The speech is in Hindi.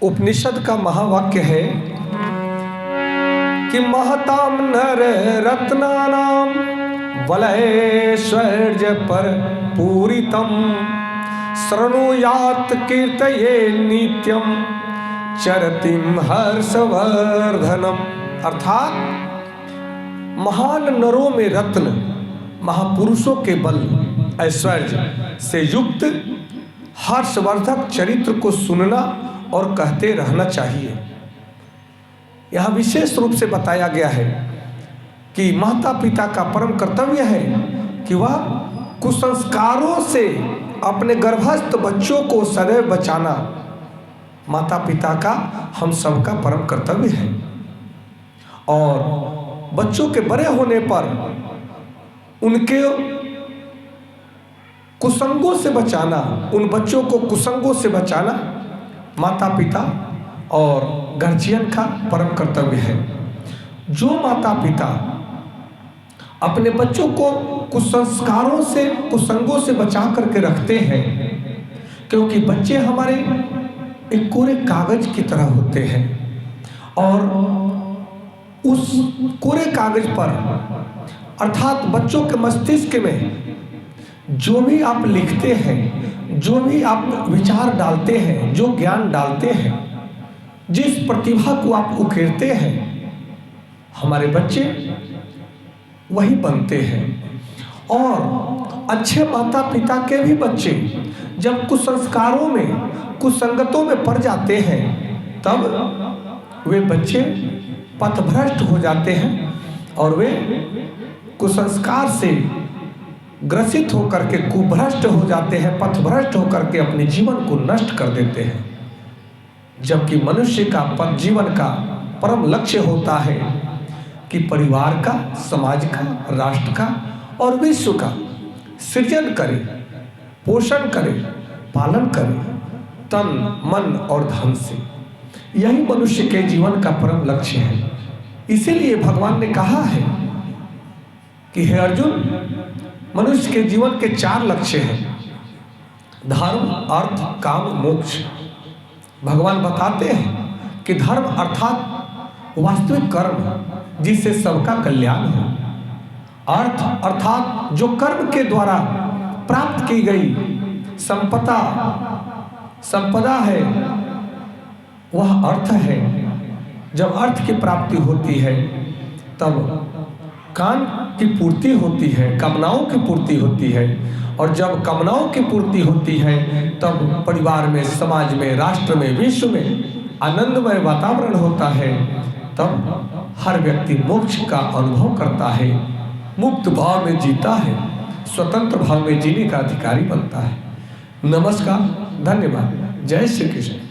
उपनिषद का महावाक्य है कि महताम नर रत्नानाम वलयैश्वर्य पर पूरितम शृणुयात कीर्तये नित्यम चरतिम हर्षवर्धनम। अर्थात महान नरों में रत्न, महापुरुषों के बल ऐश्वर्य से युक्त हर्षवर्धक चरित्र को सुनना और कहते रहना चाहिए। यहाँ विशेष रूप से बताया गया है कि माता पिता का परम कर्तव्य है कि वह कुसंस्कारों से अपने गर्भस्थ बच्चों को सदैव बचाना माता पिता का हम सबका परम कर्तव्य है। और बच्चों के बड़े होने पर उनके कुसंगों से बचाना, उन बच्चों को कुसंगों से बचाना माता पिता और गार्जियन का परम कर्तव्य है। जो माता पिता अपने बच्चों को कुसंस्कारों से, कुसंगों से बचा करके रखते हैं, क्योंकि बच्चे हमारे एक कोरे कागज की तरह होते हैं और उस कोरे कागज पर अर्थात बच्चों के मस्तिष्क में जो भी आप लिखते हैं, जो भी आप विचार डालते हैं, जो ज्ञान डालते हैं, जिस प्रतिभा को आप उकेरते हैं, हमारे बच्चे वही बनते हैं। और अच्छे माता पिता के भी बच्चे जब कुसंस्कारों में, कुसंगतों में पड़ जाते हैं, तब वे बच्चे पथभ्रष्ट हो जाते हैं और वे कुसंस्कार से ग्रसित होकर के कुभ्रष्ट हो जाते हैं, पथभ्रष्ट होकर के अपने जीवन को नष्ट कर देते हैं। जबकि मनुष्य का जीवन का परम लक्ष्य होता है कि परिवार का, समाज का, राष्ट्र का और विश्व का सृजन करे, पोषण करे, पालन करे तन, मन और धन से। यही मनुष्य के जीवन का परम लक्ष्य है। इसीलिए भगवान ने कहा है कि हे अर्जुन, मनुष्य के जीवन के 4 लक्ष्य हैं: धर्म, अर्थ, काम, मोक्ष। भगवान बताते हैं कि धर्म अर्थात वास्तविक कर्म जिससे सबका कल्याण हो। अर्थ अर्थात जो कर्म के द्वारा प्राप्त की गई संपदा है, वह अर्थ है। जब अर्थ की प्राप्ति होती है तब काम की पूर्ति होती है, कामनाओं की पूर्ति होती है। और जब कामनाओं की पूर्ति होती है तब परिवार में, समाज में, राष्ट्र में, विश्व में आनंदमय वातावरण होता है। तब हर व्यक्ति मोक्ष का अनुभव करता है, मुक्त भाव में जीता है, स्वतंत्र भाव में जीने का अधिकारी बनता है। नमस्कार, धन्यवाद, जय श्री कृष्ण।